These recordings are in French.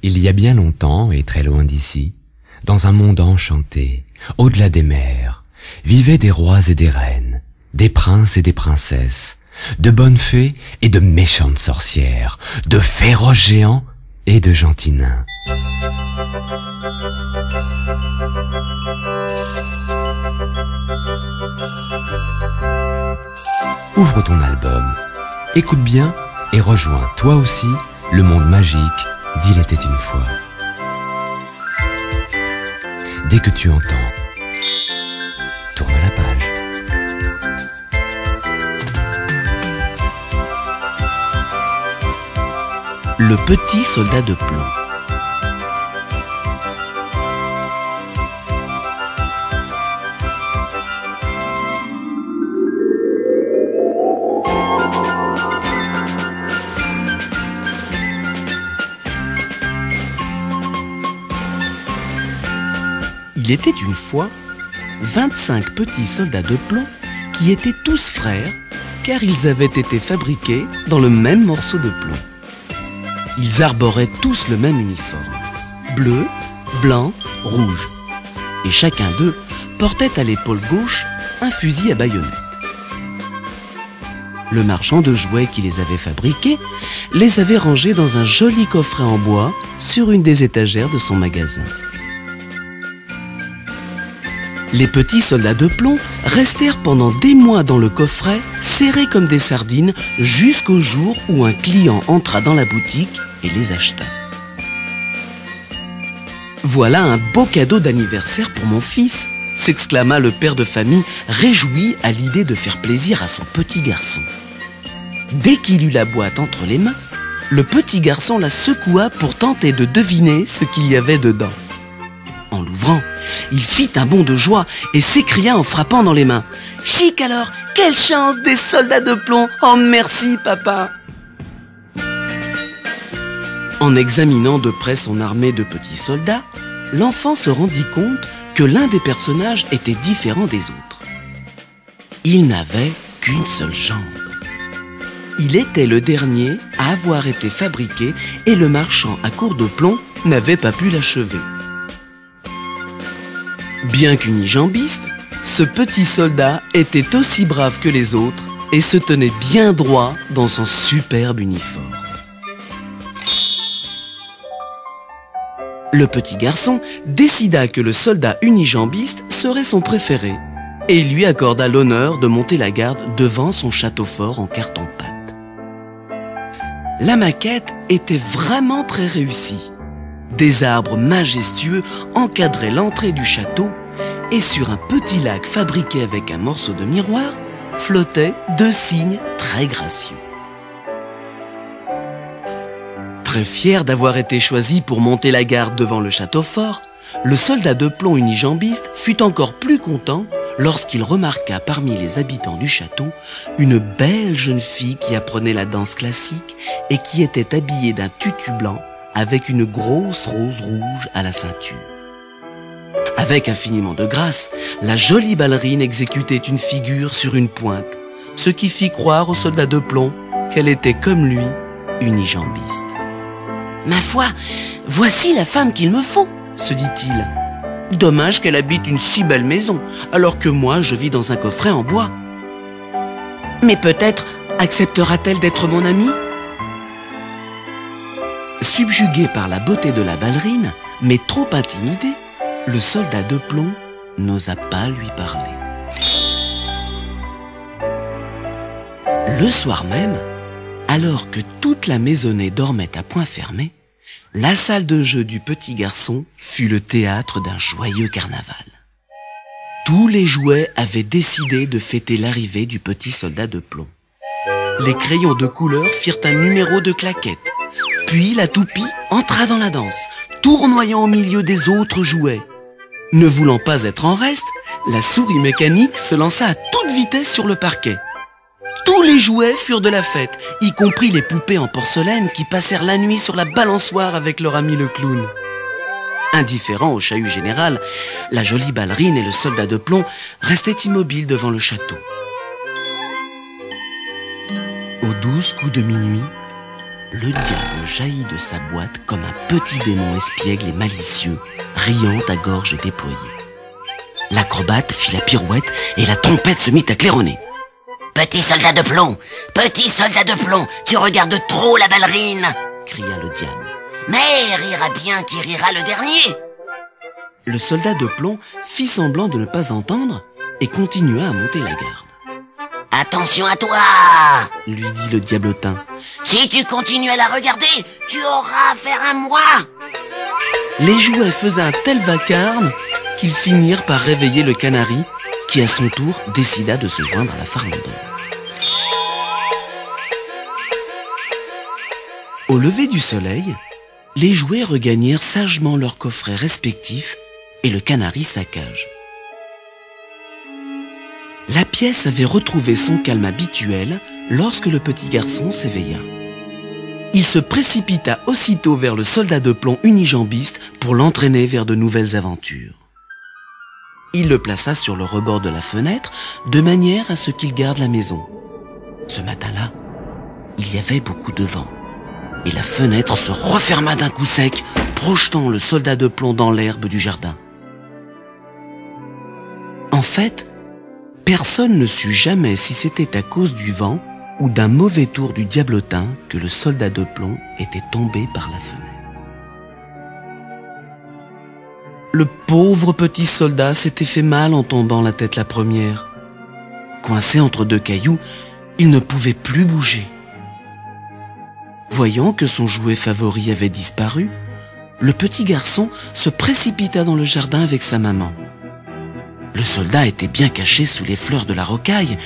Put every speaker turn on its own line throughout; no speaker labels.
Il y a bien longtemps et très loin d'ici, dans un monde enchanté, au-delà des mers, vivaient des rois et des reines, des princes et des princesses, de bonnes fées et de méchantes sorcières, de féroces géants et de gentils nains. Ouvre ton album, écoute bien et rejoins toi aussi le monde magique d'Il était une fois. Dès que tu entends, tourne la page.
Le petit soldat de plomb. Il était une fois 25 petits soldats de plomb qui étaient tous frères car ils avaient été fabriqués dans le même morceau de plomb. Ils arboraient tous le même uniforme, bleu, blanc, rouge. Et chacun d'eux portait à l'épaule gauche un fusil à baïonnette. Le marchand de jouets qui les avait fabriqués les avait rangés dans un joli coffret en bois sur une des étagères de son magasin. Les petits soldats de plomb restèrent pendant des mois dans le coffret, serrés comme des sardines, jusqu'au jour où un client entra dans la boutique et les acheta. « Voilà un beau cadeau d'anniversaire pour mon fils !» s'exclama le père de famille, réjoui à l'idée de faire plaisir à son petit garçon. Dès qu'il eut la boîte entre les mains, le petit garçon la secoua pour tenter de deviner ce qu'il y avait dedans. En l'ouvrant, il fit un bond de joie et s'écria en frappant dans les mains. « Chic alors, quelle chance, des soldats de plomb! Oh merci papa !» En examinant de près son armée de petits soldats, l'enfant se rendit compte que l'un des personnages était différent des autres. Il n'avait qu'une seule jambe. Il était le dernier à avoir été fabriqué et le marchand à court de plomb n'avait pas pu l'achever. Bien qu'unijambiste, ce petit soldat était aussi brave que les autres et se tenait bien droit dans son superbe uniforme. Le petit garçon décida que le soldat unijambiste serait son préféré et il lui accorda l'honneur de monter la garde devant son château fort en carton-pâte. La maquette était vraiment très réussie. Des arbres majestueux encadraient l'entrée du château et sur un petit lac fabriqué avec un morceau de miroir flottaient deux cygnes très gracieux. Très fier d'avoir été choisi pour monter la garde devant le château fort, le soldat de plomb unijambiste fut encore plus content lorsqu'il remarqua parmi les habitants du château une belle jeune fille qui apprenait la danse classique et qui était habillée d'un tutu blanc avec une grosse rose rouge à la ceinture. Avec infiniment de grâce, la jolie ballerine exécutait une figure sur une pointe, ce qui fit croire au soldat de plomb qu'elle était comme lui, unijambiste. « Ma foi, voici la femme qu'il me faut, » se dit-il. « Dommage qu'elle habite une si belle maison, alors que moi je vis dans un coffret en bois. Mais peut-être acceptera-t-elle d'être mon amie ?» Subjugué par la beauté de la ballerine, mais trop intimidé, le soldat de plomb n'osa pas lui parler. Le soir même, alors que toute la maisonnée dormait à point fermé, la salle de jeu du petit garçon fut le théâtre d'un joyeux carnaval. Tous les jouets avaient décidé de fêter l'arrivée du petit soldat de plomb. Les crayons de couleur firent un numéro de claquettes. Puis la toupie entra dans la danse, tournoyant au milieu des autres jouets. Ne voulant pas être en reste, la souris mécanique se lança à toute vitesse sur le parquet. Tous les jouets furent de la fête, y compris les poupées en porcelaine qui passèrent la nuit sur la balançoire avec leur ami le clown. Indifférents au chahut général, la jolie ballerine et le soldat de plomb restaient immobiles devant le château. Aux 12 coups de minuit, le diable jaillit de sa boîte comme un petit démon espiègle et malicieux, riant à gorge déployée. L'acrobate fit la pirouette et la trompette se mit à claironner.
« Petit soldat de plomb, tu regardes trop la ballerine !»
cria le diable.
« Mais rira bien qui rira le dernier !»
Le soldat de plomb fit semblant de ne pas entendre et continua à monter la garde.
« Attention à toi !»
lui dit le diablotin.
« Si tu continues à la regarder, tu auras affaire à moi !»
Les jouets faisaient un tel vacarme qu'ils finirent par réveiller le canari qui, à son tour, décida de se joindre à la farandole. Au lever du soleil, les jouets regagnèrent sagement leurs coffrets respectifs et le canari sa cage. La pièce avait retrouvé son calme habituel lorsque le petit garçon s'éveilla. Il se précipita aussitôt vers le soldat de plomb unijambiste pour l'entraîner vers de nouvelles aventures. Il le plaça sur le rebord de la fenêtre de manière à ce qu'il garde la maison. Ce matin-là, il y avait beaucoup de vent et la fenêtre se referma d'un coup sec, projetant le soldat de plomb dans l'herbe du jardin. En fait, personne ne sut jamais si c'était à cause du vent ou d'un mauvais tour du diablotin que le soldat de plomb était tombé par la fenêtre. Le pauvre petit soldat s'était fait mal en tombant la tête la première. Coincé entre deux cailloux, il ne pouvait plus bouger. Voyant que son jouet favori avait disparu, le petit garçon se précipita dans le jardin avec sa maman. Le soldat était bien caché sous les fleurs de la rocaille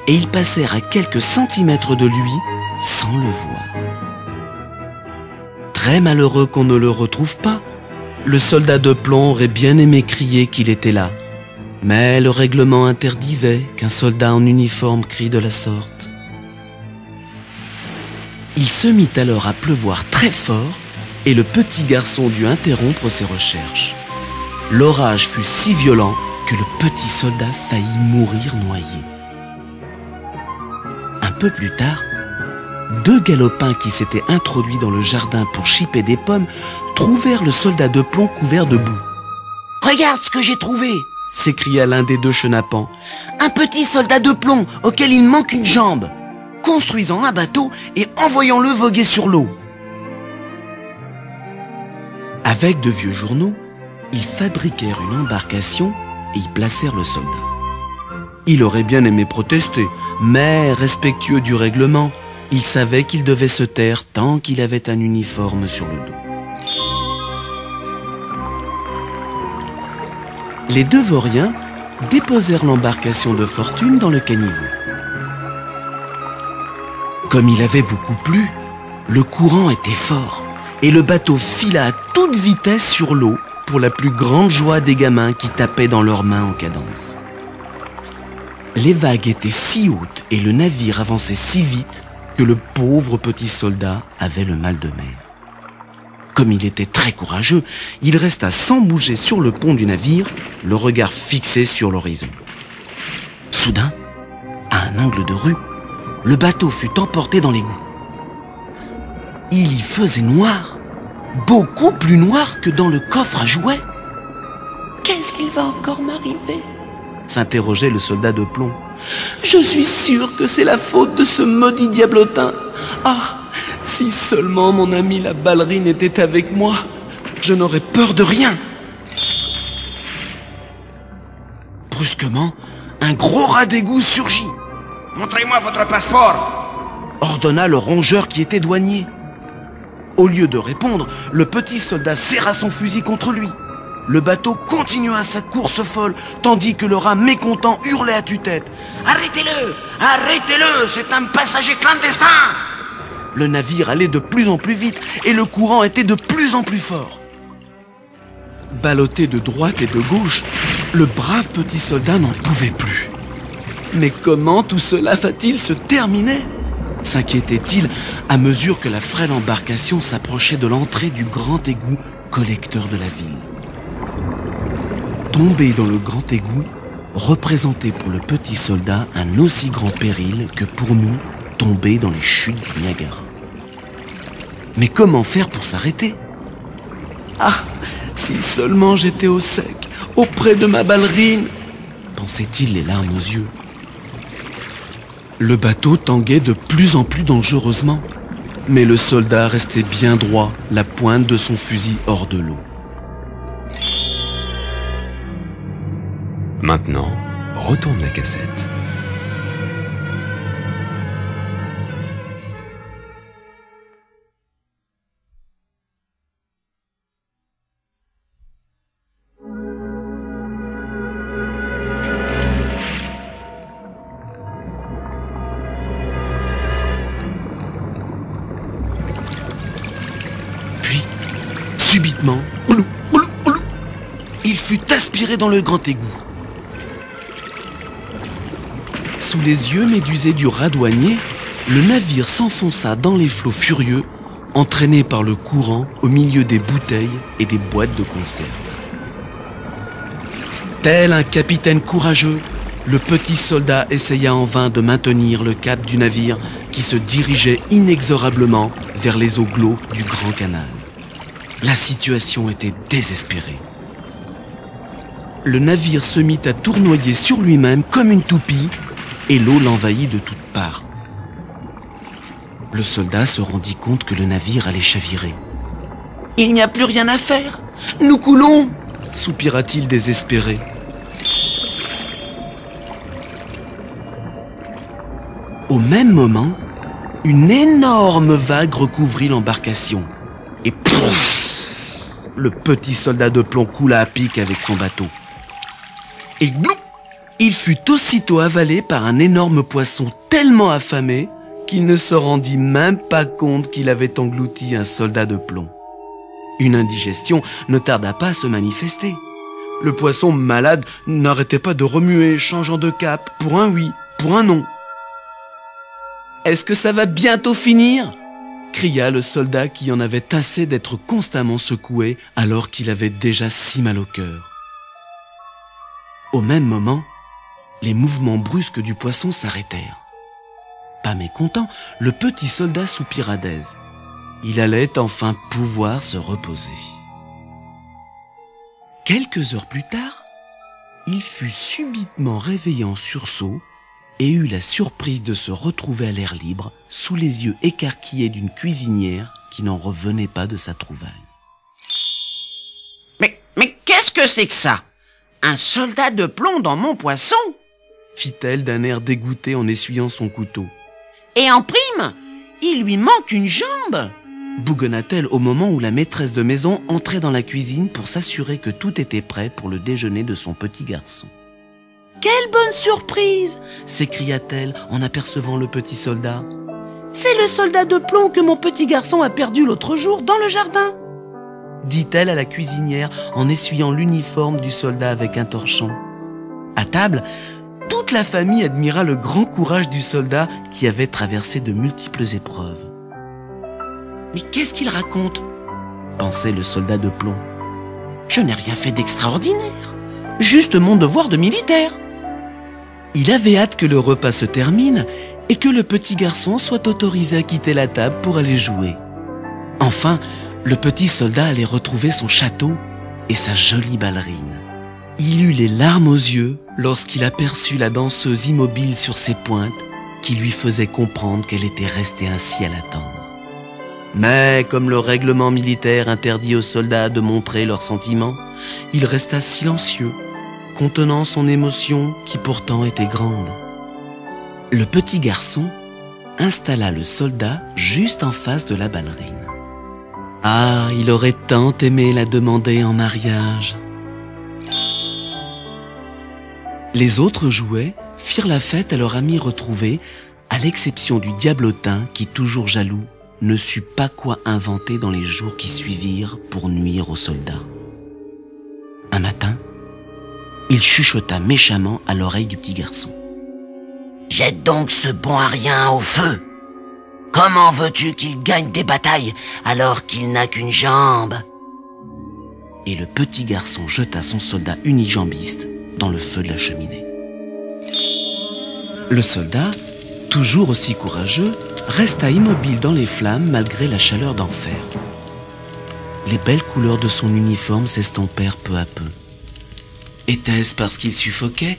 et ils passèrent à quelques centimètres de lui sans le voir. Très malheureux qu'on ne le retrouve pas, le soldat de plomb aurait bien aimé crier qu'il était là. Mais le règlement interdisait qu'un soldat en uniforme crie de la sorte. Il se mit alors à pleuvoir très fort et le petit garçon dut interrompre ses recherches. L'orage fut si violent que le petit soldat faillit mourir noyé. Un peu plus tard, deux galopins qui s'étaient introduits dans le jardin pour chipper des pommes trouvèrent le soldat de plomb couvert de boue.
« Regarde ce que j'ai trouvé !»
s'écria l'un des deux chenapans.
« Un petit soldat de plomb auquel il manque une jambe, construisant un bateau et envoyant-le voguer sur l'eau. »
Avec de vieux journaux, ils fabriquèrent une embarcation et y placèrent le soldat. Il aurait bien aimé protester, mais respectueux du règlement, il savait qu'il devait se taire tant qu'il avait un uniforme sur le dos. Les deux vauriens déposèrent l'embarcation de fortune dans le caniveau. Comme il avait beaucoup plu, le courant était fort et le bateau fila à toute vitesse sur l'eau pour la plus grande joie des gamins qui tapaient dans leurs mains en cadence. Les vagues étaient si hautes et le navire avançait si vite que le pauvre petit soldat avait le mal de mer. Comme il était très courageux, il resta sans bouger sur le pont du navire, le regard fixé sur l'horizon. Soudain, à un angle de rue, le bateau fut emporté dans l'égout. Il y faisait noir, beaucoup plus noir que dans le coffre à jouets. « Qu'est-ce qu'il va encore m'arriver ?» s'interrogeait le soldat de plomb. « Je suis sûr que c'est la faute de ce maudit diablotin. Ah, si seulement mon ami la ballerine était avec moi, je n'aurais peur de rien. » Brusquement, un gros rat d'égout surgit.
« Montrez-moi votre passeport !»
ordonna le rongeur qui était douanier. Au lieu de répondre, le petit soldat serra son fusil contre lui. Le bateau continua sa course folle, tandis que le rat mécontent hurlait à tue-tête.
« Arrêtez-le! Arrêtez-le! C'est un passager clandestin !»
Le navire allait de plus en plus vite et le courant était de plus en plus fort. Ballotté de droite et de gauche, le brave petit soldat n'en pouvait plus. Mais comment tout cela va-t-il se terminer ? S'inquiétait-il à mesure que la frêle embarcation s'approchait de l'entrée du grand égout collecteur de la ville. Tomber dans le grand égout représentait pour le petit soldat un aussi grand péril que pour nous tomber dans les chutes du Niagara. Mais comment faire pour s'arrêter? Ah, si seulement j'étais au sec, auprès de ma ballerine, pensait-il, les larmes aux yeux. Le bateau tanguait de plus en plus dangereusement, mais le soldat restait bien droit, la pointe de son fusil hors de l'eau.
Maintenant, retourne la cassette.
Puis, subitement, blou, blou, blou, il fut aspiré dans le grand égout. Sous les yeux médusés du radouanier, le navire s'enfonça dans les flots furieux, entraîné par le courant au milieu des bouteilles et des boîtes de conserve. Tel un capitaine courageux, le petit soldat essaya en vain de maintenir le cap du navire qui se dirigeait inexorablement vers les eaux glauques du Grand Canal. La situation était désespérée. Le navire se mit à tournoyer sur lui-même comme une toupie et l'eau l'envahit de toutes parts. Le soldat se rendit compte que le navire allait chavirer. « Il n'y a plus rien à faire, nous coulons !» soupira-t-il désespéré. Au même moment, une énorme vague recouvrit l'embarcation. Et pouf, le petit soldat de plomb coula à pic avec son bateau. Et glou, il fut aussitôt avalé par un énorme poisson tellement affamé qu'il ne se rendit même pas compte qu'il avait englouti un soldat de plomb. Une indigestion ne tarda pas à se manifester. Le poisson malade n'arrêtait pas de remuer, changeant de cap, pour un oui, pour un non. « Est-ce que ça va bientôt finir ?» cria le soldat qui en avait assez d'être constamment secoué alors qu'il avait déjà si mal au cœur. Au même moment, les mouvements brusques du poisson s'arrêtèrent. Pas mécontent, le petit soldat soupira d'aise. Il allait enfin pouvoir se reposer. Quelques heures plus tard, il fut subitement réveillé en sursaut et eut la surprise de se retrouver à l'air libre, sous les yeux écarquillés d'une cuisinière qui n'en revenait pas de sa trouvaille.
Mais qu'est-ce que c'est que ça? Un soldat de plomb dans mon poisson?
Fit-elle d'un air dégoûté en essuyant son couteau.
Et en prime, il lui manque une jambe!
Bougonna-t-elle au moment où la maîtresse de maison entrait dans la cuisine pour s'assurer que tout était prêt pour le déjeuner de son petit garçon. « Quelle bonne surprise !» s'écria-t-elle en apercevant le petit soldat. « C'est le soldat de plomb que mon petit garçon a perdu l'autre jour dans le jardin !» dit-elle à la cuisinière en essuyant l'uniforme du soldat avec un torchon. À table, toute la famille admira le grand courage du soldat qui avait traversé de multiples épreuves. « Mais qu'est-ce qu'il raconte ?» pensait le soldat de plomb. « Je n'ai rien fait d'extraordinaire, juste mon devoir de militaire. » Il avait hâte que le repas se termine et que le petit garçon soit autorisé à quitter la table pour aller jouer. Enfin, le petit soldat allait retrouver son château et sa jolie ballerine. Il eut les larmes aux yeux lorsqu'il aperçut la danseuse immobile sur ses pointes qui lui faisait comprendre qu'elle était restée ainsi à l'attendre. Mais comme le règlement militaire interdit aux soldats de montrer leurs sentiments, il resta silencieux, contenant son émotion qui pourtant était grande. Le petit garçon installa le soldat juste en face de la ballerine. Ah, il aurait tant aimé la demander en mariage. Les autres jouets firent la fête à leur ami retrouvé, à l'exception du diablotin qui, toujours jaloux, ne sut pas quoi inventer dans les jours qui suivirent pour nuire aux soldats. Un matin, il chuchota méchamment à l'oreille du petit garçon. « Jette donc ce bon à rien au feu! Comment veux-tu qu'il gagne des batailles alors qu'il n'a qu'une jambe ?» Et le petit garçon jeta son soldat unijambiste dans le feu de la cheminée. Le soldat, toujours aussi courageux, resta immobile dans les flammes malgré la chaleur d'enfer. Les belles couleurs de son uniforme s'estompèrent peu à peu. Était-ce parce qu'il suffoquait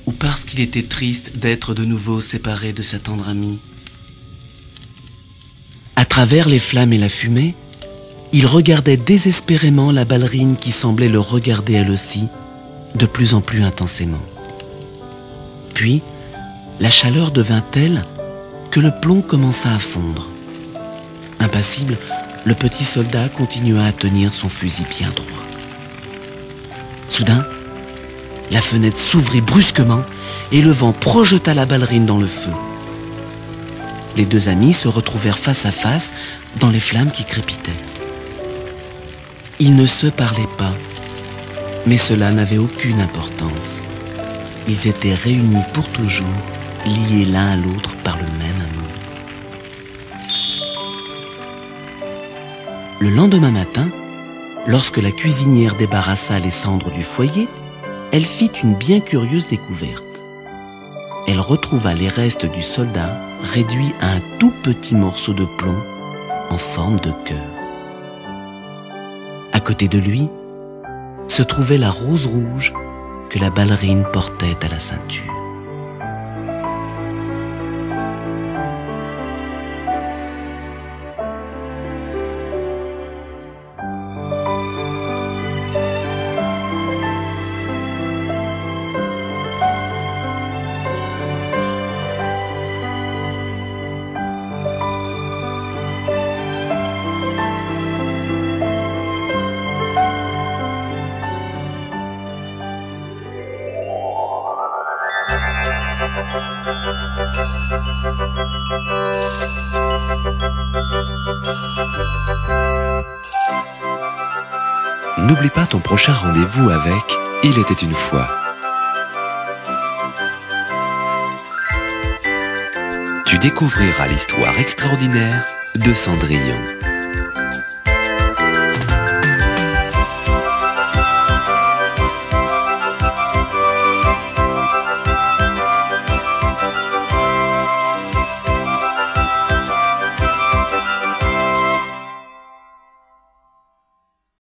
ou parce qu'il était triste d'être de nouveau séparé de sa tendre amie? À travers les flammes et la fumée, il regardait désespérément la ballerine qui semblait le regarder elle aussi, de plus en plus intensément. Puis, la chaleur devint telle que le plomb commença à fondre. Impassible, le petit soldat continua à tenir son fusil bien droit. Soudain, la fenêtre s'ouvrit brusquement et le vent projeta la ballerine dans le feu. Les deux amis se retrouvèrent face à face dans les flammes qui crépitaient. Ils ne se parlaient pas, mais cela n'avait aucune importance. Ils étaient réunis pour toujours, liés l'un à l'autre par le même amour. Le lendemain matin, lorsque la cuisinière débarrassa les cendres du foyer, elle fit une bien curieuse découverte. Elle retrouva les restes du soldat réduits à un tout petit morceau de plomb en forme de cœur. À côté de lui, se trouvait la rose rouge que la ballerine portait à la ceinture.
N'oublie pas ton prochain rendez-vous avec Il était une fois. Tu découvriras l'histoire extraordinaire de Cendrillon.